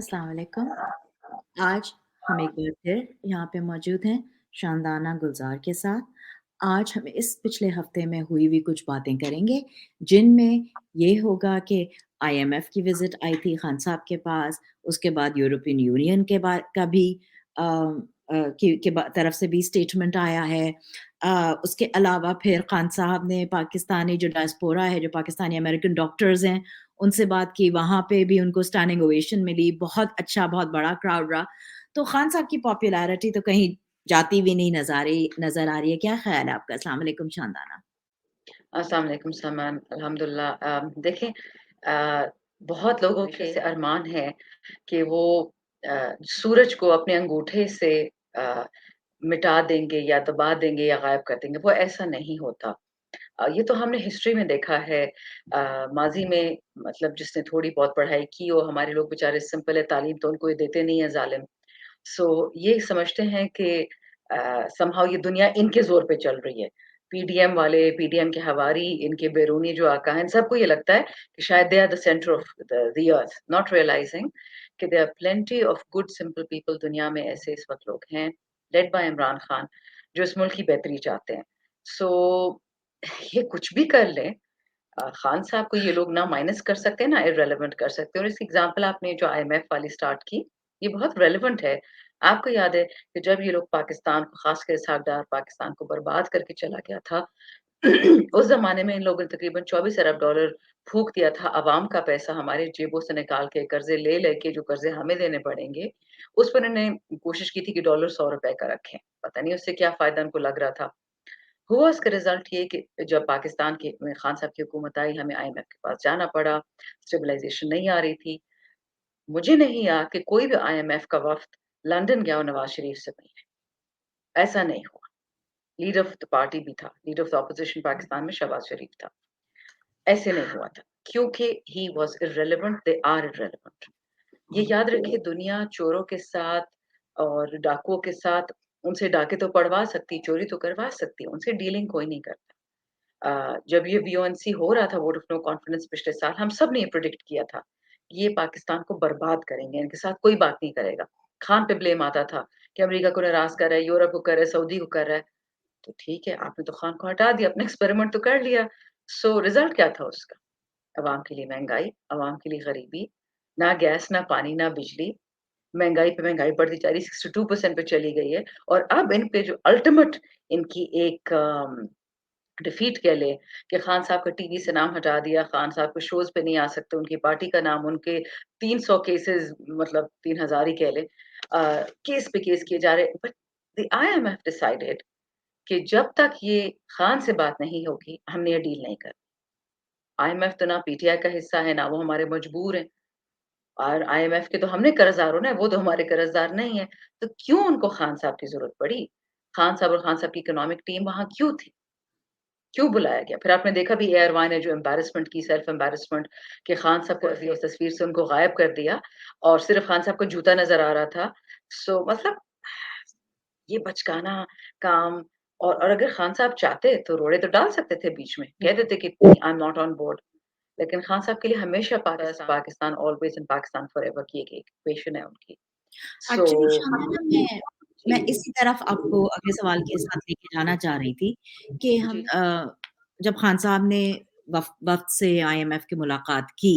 अस्सलाम वालेकुम। आज हम एक बार फिर यहाँ पे मौजूद हैं शानदाना गुलज़ार के साथ। आज हम इस पिछले हफ़्ते में हुई हुई कुछ बातें करेंगे, जिनमें ये होगा कि आईएमएफ की विज़िट आई थी खान साहब के पास, उसके बाद यूरोपियन यूनियन के बा का भी की तरफ से भी स्टेटमेंट आया है। उसके अलावा फिर खान साहब ने पाकिस्तानी जो डायस्पोरा है, जो पाकिस्तानी अमेरिकन डॉक्टर्स हैं, उनसे बात की, वहाँ पे भी उनको स्टैंडिंग ओवेशन मिली, बहुत अच्छा, बहुत बड़ा क्राउड रहा। तो खान साहब की पॉपुलैरिटी तो कहीं जाती भी नहीं नज़र आ रही है। क्या ख़्याल है आपका? अस्सलाम वालेकुम शानदाना। अस्सलाम वालेकुम सामान अल्हम्दुलिल्लाह देखिए बहुत लोगों के ऐसे अरमान है कि वो सूरज को अपने अंगूठे से अ, मिटा देंगे या दबा देंगे या गायब कर देंगे, वो ऐसा नहीं होता। ये तो हमने हिस्ट्री में देखा है माज़ी में मतलब जिसने थोड़ी बहुत पढ़ाई की और हमारे लोग बेचारे सिंपल है तालीम तो उनको ये देते नहीं है ज़ालिम। सो ये समझते हैं कि समहाउ ये दुनिया इनके ज़ोर पे चल रही है। पीडीएम वाले, पीडीएम के हवारी, इनके बैरूनी जो आकाएँ, सबको ये लगता है कि शायद they are the centre of the earth, not realising कि there are plenty of good simple people दुनिया में ऐसे इस वक़्त लोग हैं, लेड बाय इमरान खान, जो इस मुल्क की बेहतरी चाहते हैं। सो ये कुछ भी कर लें खान साहब को ये लोग ना माइनस कर सकते हैं, ना इर्रेलेवेंट कर सकते हैं और इसकी एग्ज़ाम्पल आपने जो आईएमएफ वाली स्टार्ट की, ये बहुत रेलेवेंट है। आपको याद है कि जब ये लोग पाकिस्तान को ख़ासकर इसहाक डार पाकिस्तान को बर्बाद करके चला गया था, उस ज़माने में इन लोगों ने तकरीबन 24 अरब डॉलर फूँक दिया था, अवाम का पैसा हमारे जेबों से निकाल के, कर्ज़े ले-लेके जो कर्ज़े हमें देने पड़ेंगे, उस पर इन्होंने कोशिश की थी कि डॉलर ₹100 का रखें। पता नहीं उससे क्या फ़ायदा उनको लग रहा था। हुआ इसका रिज़ल्ट ये कि जब पाकिस्तान की में खान साहब की हुकूमत आई, हमें आईएमएफ के पास जाना पड़ा, स्टेबलाइज़ेशन नहीं आ रही थी। मुझे नहीं याद कि कोई भी आईएमएफ का वफ़्द लंदन गया हो नवाज़ शरीफ से मिलने, ऐसा नहीं हुआ। लीडर ऑफ़ द पार्टी भी था, leader of the opposition Pakistan में शहबाज़ शरीफ था। ऐसे नहीं हुआ था, क्योंकि he was irrelevant, they are irrelevant. ये याद रखिए दुनिया चोरों के साथ और डाकुओं के साथ उनसे डाके तो पड़वा सकती, चोरी तो करवा सकती है, उनसे डीलिंग कोई नहीं करता। जब ये वीओएनसी हो रहा था वोट ऑफ नो कॉन्फिडेंस पिछले साल, हम सब ने ये प्रेडिक्ट किया था, कि ये पाकिस्तान को बर्बाद करेंगे, इनके साथ कोई बात नहीं करेगा। खान पे ब्लेम आता था कि अमेरिका को नाराज़ कर रहा है, यूरोप को कर रहा है, सऊदी को कर रहा है। तो ठीक है, आपने तो खान को हटा दिया, अपना एक्सपेरिमेंट तो कर लिया। सो रिज़ल्ट क्या था उसका? अवाम के लिए महँगाई, अवाम के लिए गरीबी, ना गैस, ना पानी, ना बिजली, महँगाई पे महँगाई बढ़ती जा रही है, 62% पे चली गई है और अब इन पे जो अल्टीमेट इनकी एक डिफीट कह लें कि खान साहब का टीवी से नाम हटा दिया, खान साहब के शोज़ पे नहीं आ सकते, उनकी पार्टी का नाम उनके 300 केसेज़ मतलब 3000 ही कह लें केस पे केस किए जा रहे हैं। बट द आईएमएफ डिसाइडेड कि जब तक ये खान से बात नहीं होगी, हमने ये डील नहीं करनी। आईएमएफ तो ना पीटीआई का हिस्सा है, ना वो हमारे मजबूर हैं और आईएमएफ के तो हमने कर्ज़दार ना, वो तो हमारे कर्ज़दार नहीं है। तो क्यों उनको खान साहब की ज़रूरत पड़ी? खान साहब और खान साहब की इकोनॉमिक टीम वहाँ क्यों थी? क्यों बुलाया गया? फिर आपने देखा भी एयरवान ने जो एम्बैरेसमेंट की, सेल्फ एम्बैरेसमेंट कि खान साहब को अभी उस तस्वीर से उनको गायब कर दिया और सिर्फ़ खान साहब का जूता नज़र आ रहा था। सो मतलब ये बचकाना काम और अगर खान साहब चाहते तो रोड़े तो डाल सकते थे बीच में, कह देते कि I am not on board. लेकिन खान साहब के लिए हमेशा Pakistan Pakistan always and Pakistan forever की एक इक्वेशन है उनकी। सो एक्चुअली शानदाना मैं जी, इसी तरफ आपको अगले सवाल के साथ लेके जाना चाह रही थी कि जी। जब खान साहब ने वफ़द से आईएमएफ की मुलाकात की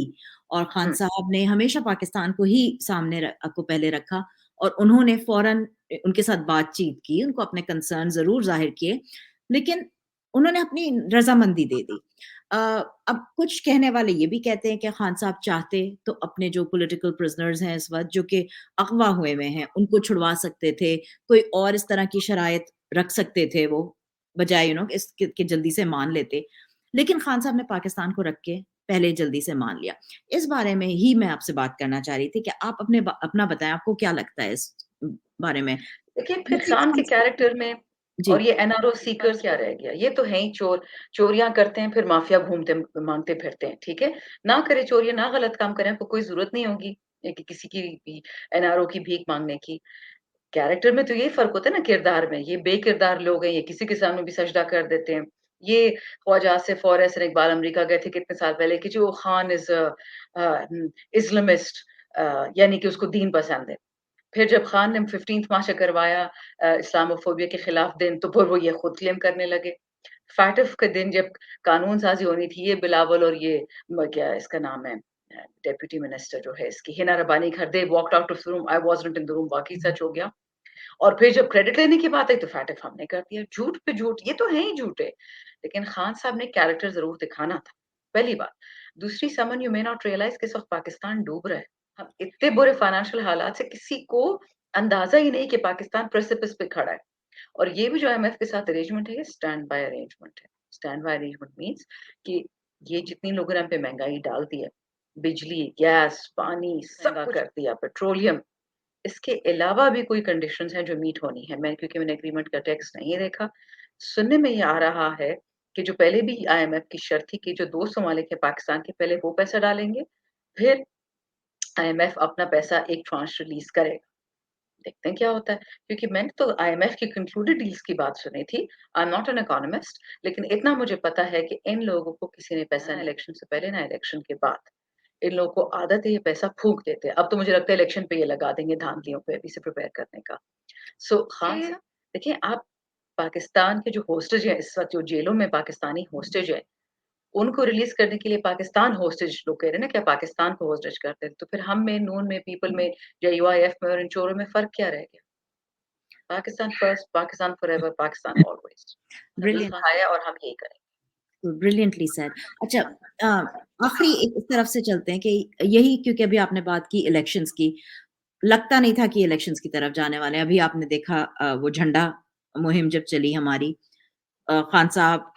और खान हुँ, साहब ने हमेशा पाकिस्तान को ही सामने को पहले रखा और उन्होंने फ़ौरन उनके साथ बातचीत की, उनको अपने कंसर्न ज़रूर ज़ाहिर किए, लेकिन उन्होंने अपनी रज़ामंदी दे दी। अ, अब कुछ कहने वाले ये भी कहते हैं कि खान साहब चाहते तो अपने जो पॉलिटिकल प्रिज़नर्स हैं इस वक़्त जो कि अगवा हुए हुए हैं, उनको छुड़वा सकते थे, कोई और इस तरह की शराइत रख सकते थे वो, बजाए इसके कि जल्दी से मान लेते। लेकिन खान साहब ने पाकिस्तान को रख के पहले जल्दी से मान लिया। इस बारे में ही मैं आपसे बात करना चाह रही थी कि आप अपना बताएँ, आपको क्या लगता है इस बारे में? देखिए फिर क्योंकि खान के खान कैरेक्टर में और जी। ये एनआरओ सीकर्स क्या रह गया? ये तो हैं ही चोर, चोरियाँ करते हैं फिर माफिया घूमते माँगते फिरते हैं, ठीक है? ना करे चोरियाँ, ना गलत काम करें, आपको कोई ज़रूरत नहीं होगी कि किसी की भी एनआरओ की भीख माँगने की। कैरेक्टर में तो यही फ़र्क होता है ना किरदार में, ये बेकिरदार लोग हैं, ये किसी के सामने भी सजदा कर देते हैं। ये ख्वाजा आसिफ और एहसन इकबाल अमेरिका गए थे कितने साल पहले कि जो खान इज़ इस्लामिस्ट यानी कि उसको दीन पसंद है। फिर जब खान ने 15th मार्च करवाया इस्लामोफोबिया के खिलाफ दिन, तो फिर वो ये खुद क्लेम करने लगे। फैटफ के दिन जब कानून साज़ी होनी थी, ये बिलावल और ये क्या इसका नाम है डेप्यूटी मिनिस्टर जो है इसकी Hina Rabbani Khar, they walked out of the room, I wasn't in the room, वाक़ई सच हो गया। और फिर जब क्रेडिट लेने की बात आई तो फैटफ हमने कर दिया। झूठ पे झूठ, ये तो है ही झूठे। लेकिन खान साहब ने कैरेक्टर ज़रूर दिखाना था, पहली बात। दूसरी, someone you may not realise कि इस वक़्त पाकिस्तान डूब रहा है। हम इतने बुरे फाइनेंशियल हालात से किसी को अंदाज़ा ही नहीं कि पाकिस्तान प्रेसिपिस पे खड़ा है। और ये भी जो आईएमएफ के साथ अरेंजमेंट है, ये स्टैंड बाय अरेंजमेंट है। स्टैंड बाय अरेंजमेंट मीन्स कि ये जितनी लोगों ने हम पे महँगाई डाल दी है, बिजली, गैस, पानी सब कुछ कर दिया, पेट्रोलियम, इसके अलावा भी कोई कंडीशंस हैं जो मीट होनी है। क्योंकि मैंने एग्रीमेंट का टेक्स्ट नहीं देखा। सुनने में ये आ रहा है कि जो पहले भी आईएमएफ की शर्त थी कि जो 2 ममालिक है पाकिस्तान के, पहले वो पैसा डालेंगे, फिर आईएमएफ अपना पैसा एक ट्रांश रिलीज़ करेगा। देखते हैं क्या होता है, क्योंकि मैंने तो आईएमएफ की कंक्लूडेड डील्स की बात सुनी थी। I am not an economist, लेकिन इतना मुझे पता है कि इन लोगों को किसी ने पैसा ना इलेक्शन से पहले ना इलेक्शन के बाद, इन लोगों को आदत है ये पैसा फूँक देते हैं। अब तो मुझे लगता है इलेक्शन पे ये लगा देंगे धांधलियों पे अभी से प्रिपेयर करने का। सो खान साहब, देखिए आप पाकिस्तान के जो होस्टेज हैं इस वक़्त, जो जेलों में पाकिस्तानी होस्टेज हैं, उनको रिलीज़ करने के लिए पाकिस्तान होस्टेज लोग कह रहे हैं ना, क्या पाकिस्तान को होस्टेज करते हैं। तो फिर हम में, नून में, पीपल में या यूआईएफ में और इन चोरों में फ़र्क क्या रह गया? Pakistan first, Pakistan forever, Pakistan always. हमने ब्रिलियंट, खाया और हम यही करेंगे। Brilliantly said. अच्छा, अ, आखिरी एक इस तरफ से चलते हैं कि यही, क्योंकि अभी आपने बात की इलेक्शंस की, लगता नहीं था कि इलेक्शंस की तरफ जाने वाले हैं। अभी आपने देखा वो झंडा मुहिम जब चली हमारी, खान साहब,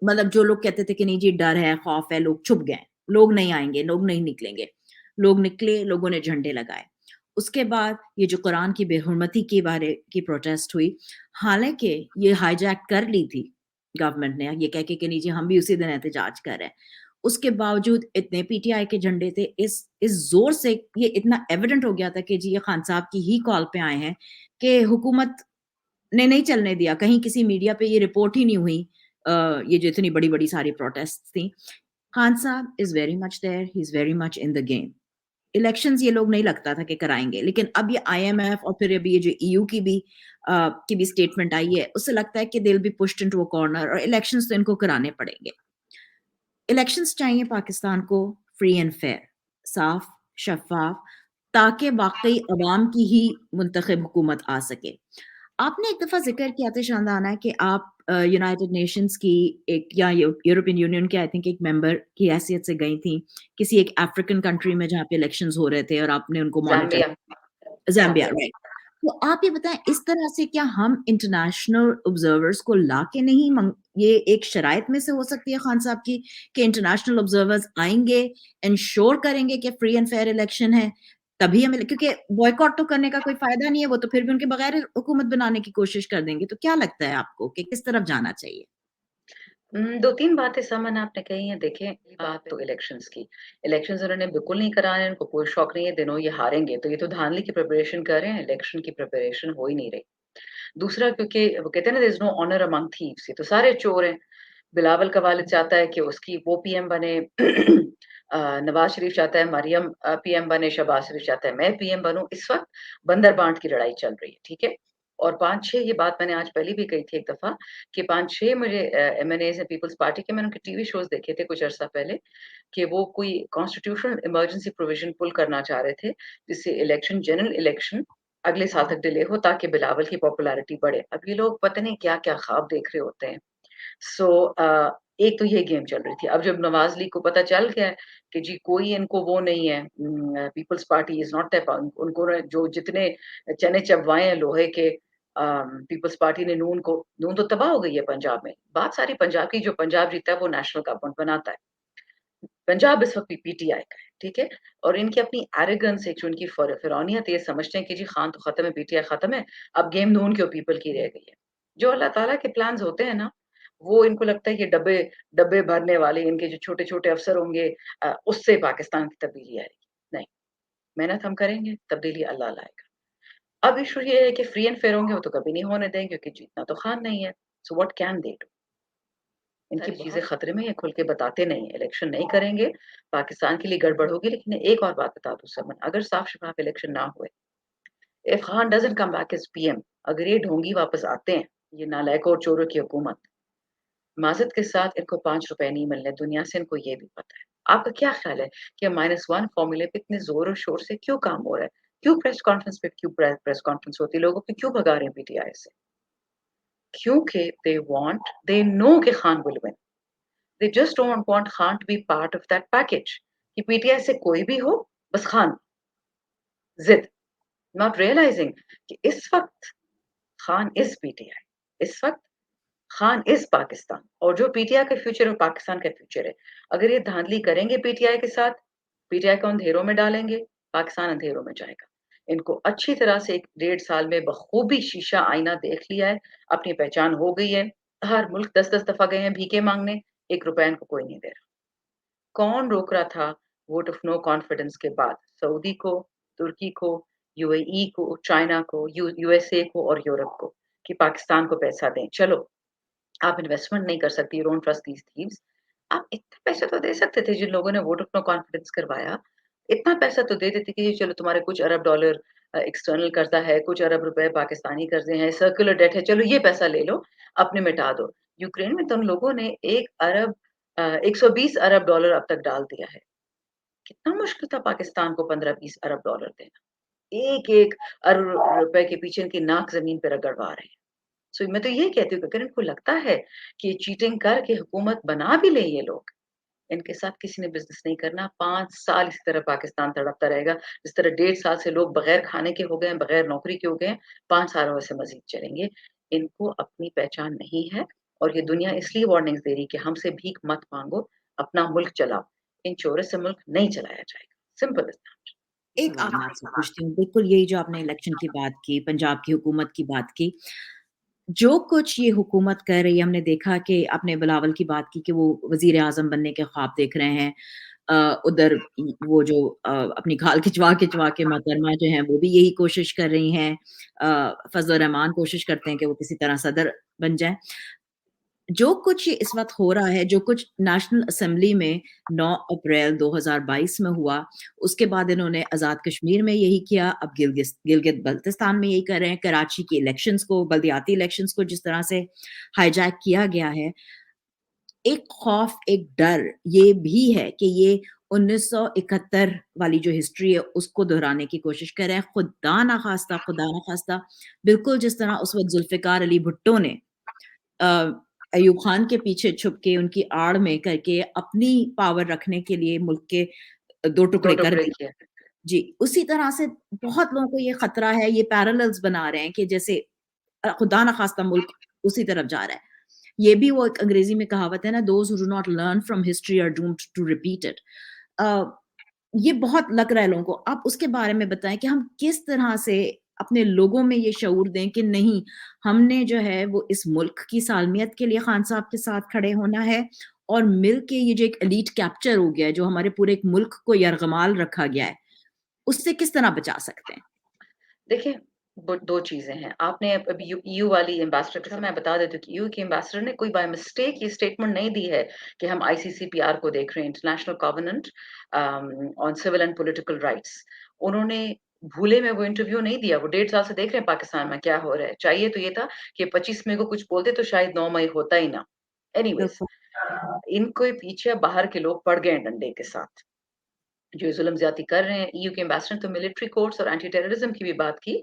मतलब जो लोग कहते थे कि नहीं जी डर है, खौफ है, लोग छुप गए। लोग नहीं आएँगे, लोग नहीं निकलेंगे। लोग निकले, लोगों ने झंडे लगाए। उसके बाद ये जो कुरान की बेहुरमती के बारे की प्रोटेस्ट हुई, हालाँकि ये हाइजैक कर ली थी गवर्नमेंट ने, ये कह के कि नहीं जी हम भी उसी दिन एहतजाज कर रहे हैं। उसके बावजूद इतने पीटीआई के झंडे थे, इस ज़ोर से ये इतना एविडेंट हो गया था कि जी ये खान साहब की ही कॉल पे आए हैं, कि हुकूमत ने नहीं चलने दिया। कहीं किसी मीडिया पे ये रिपोर्ट ही नहीं हुई, ये जो इतनी बड़ी-बड़ी सारी प्रोटेस्ट्स थी। खान साहब is very much there, he is very much in the game. Elections ये लोग नहीं लगता था कि कराएँगे, लेकिन अब ये आईएमएफ और फिर अभी ये जो ईयू की भी स्टेटमेंट आई है, उससे लगता है कि they will be pushed into a corner और इलेक्शंस तो इनको कराने पड़ेंगे। इलेक्शंस चाहिए पाकिस्तान को फ्री एंड फेयर, साफ, शफ़ाफ, ताकि वाक़ई अवाम की ही मुंतखब हुकूमत आ सके। आपने एक दफ़ा ज़िक्र किया था शानदाना कि आप यूनाइटेड नेशंस की एक, या यूरोपियन यूनियन के आई थिंक एक मेंबर की हैसियत से गई थी, किसी एक अफ्रीकन कंट्री में जहाँ पे इलेक्शंस हो रहे थे और आपने उनको monitor, Zambia, Zambia, Zambia. Right. तो आप ये बताएँ, इस तरह से क्या हम इंटरनेशनल ऑब्जर्वर्स को लाके नहीं मंग ये एक शराइत में से हो सकती है खान साहब की, कि इंटरनेशनल ऑब्जर्वर्स आएँगे, एन्श्योर करेंगे कि फ्री एंड फेयर इलेक्शन है, तभी हमें, क्योंकि बॉयकॉट तो करने का कोई फ़ायदा नहीं है, वो तो फिर भी उनके बगैर हुकूमत बनाने की कोशिश कर देंगे। तो क्या लगता है आपको कि किस तरफ जाना चाहिए? 2-3 बातें समन आपने कही हैं। देखें, पहली बात तो इलेक्शंस की। इलेक्शंस उन्होंने बिल्कुल नहीं कराए हैं, उनको कोई शौक नहीं है, दिनों ये हारेंगे, तो ये तो धांधली की प्रिपरेशन कर रहे हैं, इलेक्शन की प्रिपरेशन हो ही नहीं रही। दूसरा, क्योंकि वो कहते हैं ना, there is no honour among thieves, ये तो सारे चोर हैं। बिलावल का वालिद चाहता है कि उसकी वो पीएम बने, नवाज़ शरीफ चाहता है मरियम पीएम बने, शहबाज शरीफ चाहता है मैं पीएम बनूँ। इस वक़्त बंदर-बांट की लड़ाई चल रही है, ठीक है? और 5-6, ये बात मैंने आज पहले भी कही थी एक दफ़ा, कि 5-6 मुझे एमएनएज़ हैं पीपल्स पार्टी के, मैंने उनके टीवी शोज़ देखे थे कुछ अरसा पहले, कि वो कोई कॉन्स्टिट्यूशनल इमरजेंसी प्रोविज़न पुल करना चाह रहे थे, जिससे जनरल इलेक्शन अगले साल तक डिले हो, ताकि बिलावल की पॉपुलैरिटी बढ़े। अब ये लोग पता नहीं क्या-क्या ख्वाब देख रहे होते हैं। सो एक तो ये गेम चल रही थी। अब जब नवाज़ लीग को पता चल गया है कि जी कोई इनको वो नहीं है, Peoples Party is not that, उनको ना जो जितने चने चबवाए हैं लोहे के, पीपल्स पार्टी ने नून तो तबाह हो गई है पंजाब में। बात सारी पंजाब की, जो पंजाब जीता है वो नेशनल गवर्नमेंट बनाता है। पंजाब इस वक़्त पीटीआई का है, ठीक है? और इनकी अपनी एरोगेंस है, जो इनकी फ़िरौनियत है, ये समझते हैं कि जी खान तो खत्म है, पीटीआई खत्म है, अब गेम नून के और पीपल की रह गई है। जो अल्लाह ताला के प्लान्स होते हैं ना, वो इनको लगता है कि डब्बे डब्बे भरने वाले इनके जो छोटे-छोटे अफ़सर होंगे, उससे पाकिस्तान की तब्दीली आएगी। नहीं, मेहनत हम करेंगे, तब्दीली अल्लाह लाएगा। अब इश्यू ये है कि फ्री एंड फेयर होंगे, वो तो कभी नहीं होने देंगे, क्योंकि जीतना तो खान नहीं है। So what can they do? इनकी चीज़ें खतरे में, ये खुल के बताते नहीं हैं। इलेक्शन नहीं करेंगे, पाकिस्तान के लिए गड़बड़ होगी। लेकिन एक और बात बता दूँ समन, अगर साफ-शफ़ाफ इलेक्शन ना हुए, if Khan doesn't come back as PM, अगर ये ढोंगी वापस आते हैं, ये नालायकों और चोरों की हुकूमत, माज़रत के साथ इनको ₹5 नहीं मिलने, दुनिया से इनको ये भी पता है। आपका क्या ख़्याल है कि -1 फ़ॉर्मूले पे इतने ज़ोर और शोर से क्यों काम हो रहा है? क्यों प्रेस कॉन्फ्रेंस पे क्यों प्रेस कॉन्फ्रेंस होती है? लोगों को क्यों भगा रहे हैं पीटीआई से? क्योंकि दे नो कि Khan will win. They just don't want Khan to be part of that package कि पीटीआई से कोई भी हो, बस खान, ज़िद, नॉट रियलाइजिंग कि इस वक़्त खान इज़ पीटीआई, इस वक़्त खान इज़ पाकिस्तान, और जो पीटीआई का फ्यूचर है वो पाकिस्तान का फ्यूचर है। अगर ये धांधली करेंगे पीटीआई के साथ, पीटीआई को अंधेरों में डालेंगे, पाकिस्तान अंधेरों में जाएगा। इनको अच्छी तरह से 1 डेढ़ साल में बखूबी शीशा आईना देख लिया है, अपनी पहचान हो गई है। हर मुल्क 10-10 दफ़ा गए हैं भीखे माँगने, ₹1 इनको कोई नहीं दे रहा। कौन रोक रहा था वोट ऑफ नो कॉन्फिडेंस के बाद? सऊदी को, तुर्की को, यूएई को, चाइना को, यूएसए को और यूरोप को कि पाकिस्तान को पैसा दें। चलो, आप इन्वेस्टमेंट नहीं कर सकती, you don't trust these thieves. आप इतने पैसे तो दे सकते थे जिन लोगों ने वोट ऑफ नो कॉन्फिडेंस करवाया। इतना पैसा तो दे देते कि चलो तुम्हारे कुछ अरब डॉलर एक्सटर्नल कर्ज़ा है, कुछ अरब रुपए पाकिस्तानी कर्ज़े हैं, सर्कुलर डेट है, चलो ये पैसा ले लो, अपने मिटा दो। यूक्रेन में तो उन लोगों ने 120 अरब डॉलर अब तक डाल दिया है। कितना मुश्किल था पाकिस्तान को 15-20 अरब डॉलर देना। एक-एक अरब रुपए के पीछे इनकी नाक ज़मीन पे रगड़वा रहे हैं। सो मैं तो ये कहती हूँ कि अगर इनको लगता है कि चीटिंग करके हुकूमत बना भी लें ये लोग, इनके साथ किसी ने बिज़नेस नहीं करना। 5 साल इसी तरह पाकिस्तान तड़पता रहेगा। जिस तरह 1.5 साल से लोग बगैर खाने के हो गए हैं, बगैर नौकरी के हो गए हैं, 5 साल वैसे मज़ीद चलेंगे। इनको अपनी पहचान नहीं है और ये दुनिया इसलिए वार्निंग्स दे रही है कि हमसे भीख मत माँगो, अपना मुल्क चलाओ। इन चोरों से मुल्क नहीं चलाया जाएगा। Simple is that. एक सवाल मैं आपसे पूछती हूँ, बिल्कुल यही जो आपने इलेक्शन की बात की, पंजाब की हुकूमत की बात की, जो कुछ ये हुकूमत कर रही है, हमने देखा कि आपने बिलावल की बात की कि वो वज़ीर-ए-आज़म बनने के ख्वाब देख रहे हैं। उधर वो जो अपनी खाल खिंचवा-खिंचवा के मोहतरमा जो हैं, वो भी यही कोशिश कर रही हैं। फज़ल रहमान कोशिश करते हैं कि वो किसी तरह सदर बन जाएँ। जो कुछ इस वक़्त हो रहा है, जो कुछ नेशनल असेंबली में 9 अप्रैल 2022 में हुआ, उसके बाद इन्होंने आज़ाद कश्मीर में यही किया, अब गिलगित-बल्तिस्तान में यही कर रहे हैं, कराची की इलेक्शंस को, बल्दियाती इलेक्शंस को जिस तरह से हाइजैक किया गया है, एक खौफ, एक डर ये भी है कि ये 1971 वाली जो हिस्ट्री है, उसको दोहराने की कोशिश कर रहे हैं। खुदा ना ख़ास्ता, बिल्कुल जिस तरह उस वक़्त ज़ुल्फ़िकार अली भुट्टो ने अ, अयूब खान के पीछे छुप के उनकी आड़ में करके अपनी पावर रखने के लिए मुल्क के 2 2 टुकड़े कर टुकड़े दिए। किए। जी, उसी तरह से बहुत लोगों को ये खतरा है, ये पैरेलल्स बना रहे हैं कि जैसे खुदा ना खास्ता मुल्क उसी तरफ जा रहा है। ये भी वो एक अंग्रेज़ी में कहावत है ना, those who do not learn from history are doomed to repeat it. Uh, ये बहुत लग रहा है लोगों को। आप उसके बारे में बताएँ कि हम किस तरह से अपने लोगों में ये शऊर दें कि नहीं, हमने जो है वो इस मुल्क की सालमियत के लिए खान साहब के साथ खड़े होना है और मिल के ये जो एक एलीट कैप्चर हो गया है, जो हमारे पूरे एक मुल्क को यरगमाल रखा गया है, उससे किस तरह बचा सकते हैं? देखिए, ब 2 चीज़ें हैं। आपने अभी ईयू वाली एम्बेसडर का मैं बता देती हूँ कि ईयू के एम्बेसडर ने कोई बाय मिस्टेक ये स्टेटमेंट नहीं दी है कि हम आईसीसीपीआर को देख रहे हैं, international covenant on civil and political rights. उन्होंने भूले में वो इंटरव्यू नहीं दिया, वो 1.5 साल से देख रहे हैं पाकिस्तान में क्या हो रहा है। चाहिए तो ये था कि 25 मई को कुछ बोलते तो शायद 9 मई होता ही ना। एनीवेज़, बिल्कुल, इनके पीछे बाहर के लोग पड़ गए हैं डंडे के साथ। जो ये ज़ुल्म-ज़्यादती कर रहे हैं, ईयू के एम्बेसडर ने तो मिलिट्री कोर्ट्स और एंटी टेररिज्म की भी बात की,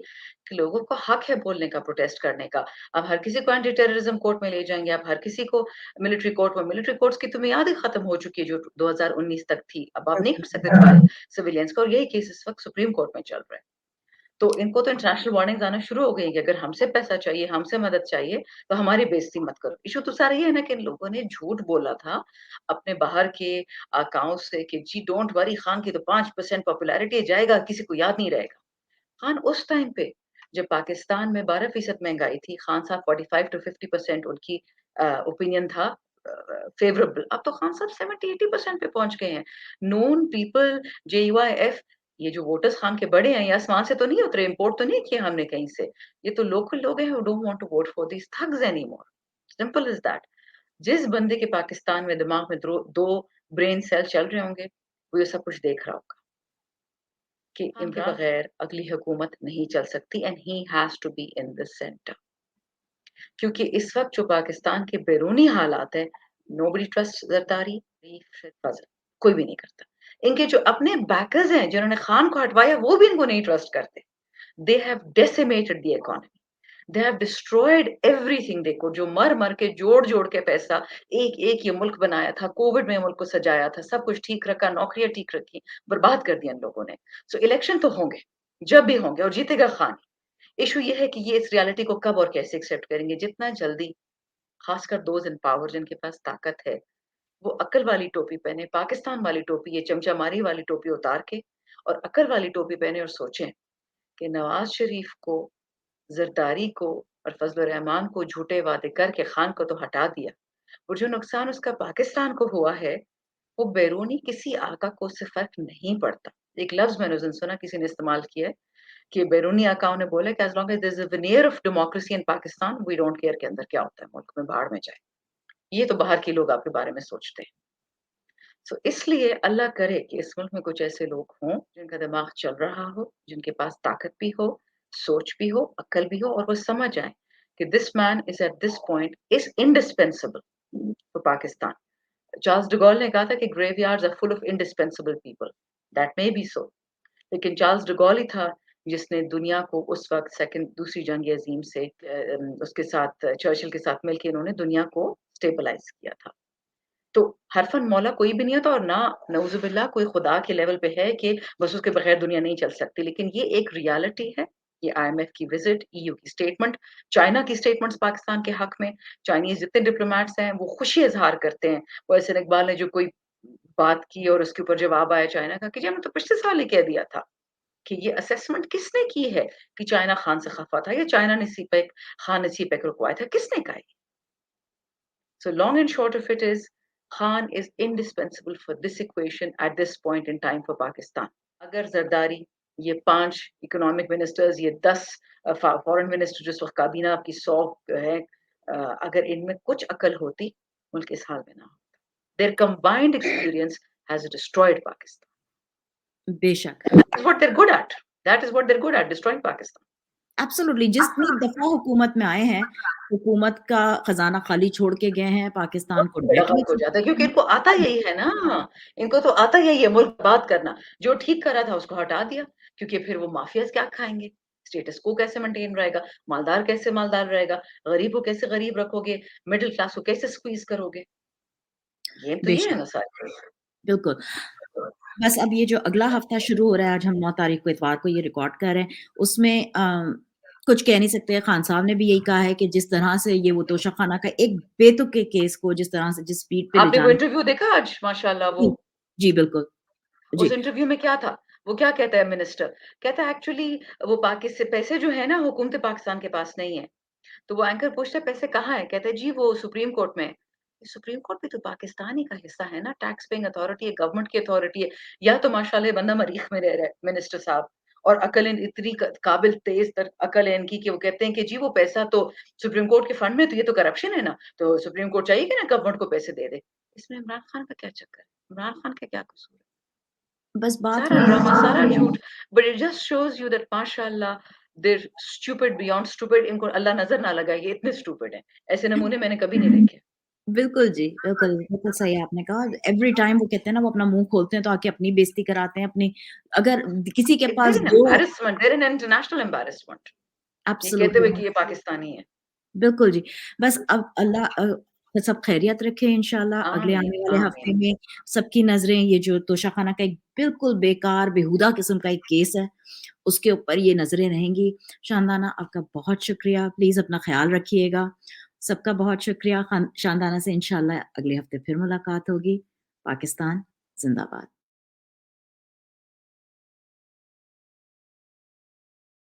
कि लोगों को हक है बोलने का, प्रोटेस्ट करने का। आप हर किसी को एंटी टेररिज्म कोर्ट में ले जाएँगे, आप हर किसी को मिलिट्री कोर्ट में, मिलिट्री कोर्ट्स की तो मियाद ही खत्म हो चुकी है जो 2019 तक थी। अब आप नहीं कर सकते ट्रायल सिविलियंस का, और यही केस इस वक़्त सुप्रीम कोर्ट में चल रहा है। तो इनको तो इंटरनेशनल वार्निंग्स आना शुरू हो गई हैं कि अगर हमसे पैसा चाहिए, हमसे मदद चाहिए, तो हमारी बेइज़्ज़ती मत करो। इश्यू तो सारा ये है ना कि इन लोगों ने झूठ बोला था अपने बाहर के अकाउंट से कि जी डोंट वरी, खान की तो 5% पॉपुलैरिटी है, जाएगा, किसी को याद नहीं रहेगा। खान उस टाइम पे जब पाकिस्तान में 12% महँगाई थी, खान साहब 45 टू 50% उनकी ओपिनियन था फ़ेवरेबल। अब तो खान साहब 70-80% पे पहुँच गए हैं। नोन पीपल, जेयूआईएफ, ये जो वोटर्स खान के बड़े हैं, ये आसमान से तो नहीं उतरे, इम्पोर्ट तो नहीं किए हमने कहीं से। ये तो लोकल लोग हैं who don't want to vote for these thugs anymore. Simple is that. जिस बंदे के पाकिस्तान में दिमाग में 2 ब्रेन सेल चल रहे होंगे, वो ये सब कुछ देख रहा होगा कि इनके बगैर अगली हुकूमत नहीं चल सकती and he has to be in the centre. क्योंकि इस वक़्त जो पाकिस्तान के बैरूनी हालात हैं, नोबडी ट्रस्ट्स ज़रदारी, फज़ल, कोई भी नहीं करता। इनके जो अपने बैकर्स हैं, जिन्होंने खान को हटवाया, वो भी इनको नहीं ट्रस्ट करते। They have decimated the economy. They have destroyed everything. देखो जो मर-मर के जोड़-जोड़ के पैसा एक-एक ये मुल्क बनाया था, कोविड में मुल्क को सजाया था, सब कुछ ठीक रखा, नौकरियाँ ठीक रखी, बर्बाद कर दिया इन लोगों ने। सो इलेक्शन तो होंगे, जब भी होंगे और जीतेगा खान। इश्यू ये है कि ये इस रियलिटी को कब और कैसे एक्सेप्ट करेंगे। जितना जल्दी खासकर दोज़ इन पावर जिनके पास ताकत है, वो अक्ल वाली टोपी पहने, पाकिस्तान वाली टोपी, ये चमचामारी वाली टोपी उतार के और अक्ल वाली टोपी पहने और सोचें कि नवाज़ शरीफ को, ज़रदारी को और फज़ल रहमान को झूठे वादे करके खान को तो हटा दिया और जो नुकसान उसका पाकिस्तान को हुआ है, वो बैरूनी किसी आका को उससे फ़र्क नहीं पड़ता। एक लफ्ज़ मैंने उस दिन सुना किसी ने इस्तेमाल किया है कि बैरूनी आकाओं ने बोला कि as long as there is a veneer of democracy in Pakistan, we don't care के अंदर क्या होता है मुल्क में, भाड़ में जाए। ये तो बाहर के लोग आपके बारे में सोचते हैं। सो इसलिए अल्लाह करे कि इस मुल्क में कुछ ऐसे लोग हों, जिनका दिमाग चल रहा हो, जिनके पास ताकत भी हो, सोच भी हो, अक्ल भी हो और वो समझ जाएँ कि this man is at this point is indispensable for Pakistan. Charles de Gaulle ने कहा था कि graveyards are full of indispensable people. That may be so. लेकिन चार्ल्स de Gaulle ही था जिसने दुनिया को उस वक़्त सेकंड दूसरी जंग अज़ीम से उसके साथ चर्चिल के साथ मिलके इन्होंने दुनिया को स्टेबलाइज़ किया था। तो हरफन मौला कोई भी नहीं होता और ना नऊज़ुबिल्लाह कोई खुदा के लेवल पे है कि बस उसके बगैर दुनिया नहीं चल सकती। लेकिन ये एक रियलिटी है। ये आईएमएफ की विज़िट, ईयू की स्टेटमेंट, चाइना की स्टेटमेंट्स पाकिस्तान के हक में, चाइनीज़ जितने डिप्लोमैट्स हैं, वो खुशी इज़हार करते हैं। वो एहसन इकबाल ने जो कोई बात की और उसके ऊपर जवाब आया चाइना का कि जी हमने तो पिछले साल ही कह दिया था कि ये असेसमेंट किसने की है कि चाइना खान से खफ़ा था या चाइना ने सीपेक खान ने सीपेक रुकवाया था, किसने कहा ये? So long and short of it is, Khan is indispensable for this equation at this point in time for Pakistan. अगर ज़रदारी, ये 5 इकोनॉमिक मिनिस्टर्स, ये 10 फॉरेन मिनिस्टर जो इस वक़्त काबीना आपकी 100 है अगर इनमें कुछ अकल होती, मुल्क इस हाल में ना होता। Their combined experience has destroyed Pakistan. बेशक। That is what they're good at. That is what they're good at, destroying Pakistan. Absolutely जितनी दफ़ा हुकूमत में आए हैं, हुकूमत का खज़ाना खाली छोड़ के गए हैं, बहुत पाकिस्तान को बड़ा डेट में ग़र्क हो जाता है क्योंकि इनको आता यही है ना, इनको तो आता यही है मुल्क बर्बाद करना। जो ठीक कर रहा था उसको हटा दिया, क्योंकि फिर वो माफियाज़ क्या खाएँगे? स्टेटस को कैसे मेंटेन रहेगा? मालदार कैसे मालदार रहेगा? गरीब को कैसे गरीब रखोगे? मिडल क्लास को कैसे स्क्वीज़ करोगे? गेम तो ये है बेशक, ना सारी। बिल्कुल। बस अब ये जो अगला हफ़्ता शुरू हो रहा है, आज हम 9 तारीख को इतवार को ये रिकॉर्ड कर रहे हैं, उसमें कुछ कह नहीं सकते, खान साहब ने भी यही कहा है कि जिस तरह से ये वो तोशाखाना का एक बेतुके केस को जिस तरह से जिस स्पीड पे ले आपने वो जाना इंटरव्यू देखा आज माशाल्लाह वो? जी, जी, बिल्कुल। उस जी, इंटरव्यू में क्या था? वो क्या कहता है मिनिस्टर? कहता है एक्चुअली वो पाकि से पैसे जो है ना हुकूमत पाकिस्तान के पास नहीं है। तो वो एंकर पूछता है पैसे कहाँ हैं? कहता है जी वो सुप्रीम कोर्ट में है। सुप्रीम कोर्ट भी तो पाकिस्तान ही का हिस्सा है ना, टैक्स पेइंग अथॉरिटी है, गवर्नमेंट की अथॉरिटी है। या तो माशाल्लाह ये बंदा मरीख में रह रहा है मिनिस्टर साहब और अकल इन इतनी काबिल तेज तर अकल है इनकी कि वो कहते हैं कि जी वो पैसा तो सुप्रीम कोर्ट के फंड में तो ये तो करप्शन है ना, तो सुप्रीम कोर्ट चाहिए कि ना गवर्नमेंट को पैसे दे दे। इसमें इमरान खान का क्या चक्कर है? इमरान खान का क्या कसूर है? बस बात सारा वही ड्रामा, सारा झूठ, but it just shows you that माशाल्लाह देयर स्टूपिड बियॉन्ड स्टूपिड इनको अल्लाह नज़र ना लगाए, ये इतने स्टूपिड हैं। ऐसे नमूने मैंने कभी नहीं देखे। बिल्कुल जी, बिल्कुल, बिल्कुल सही आपने कहा। एवरी टाइम वो कहते हैं ना वो अपना मुँह खोलते हैं तो आके अपनी बेइज़्ती कराते हैं, अपनी अगर किसी के पास there an 2 embarrassment, there an international embarrassment ये कहते हुए एब्सोल्युटली कि ये पाकिस्तानी है। बिल्कुल जी। बस अब अल्लाह सब खैरियत रखे इंशाल्लाह अगले आमीन, आने वाले हफ्ते आमीन। में सबकी नज़रें ये जो तोशाखाना का एक बिल्कुल बेकार, बेहुदा किस्म का एक केस है, उसके ऊपर ये नज़रें रहेंगी। शानदाना आपका बहुत शुक्रिया, प्लीज़ अपना ख़्याल रखिएगा। सबका बहुत शुक्रिया, शानदाना से इंशाल्लाह अगले हफ्ते फिर मुलाकात होगी। पाकिस्तान ज़िंदाबाद।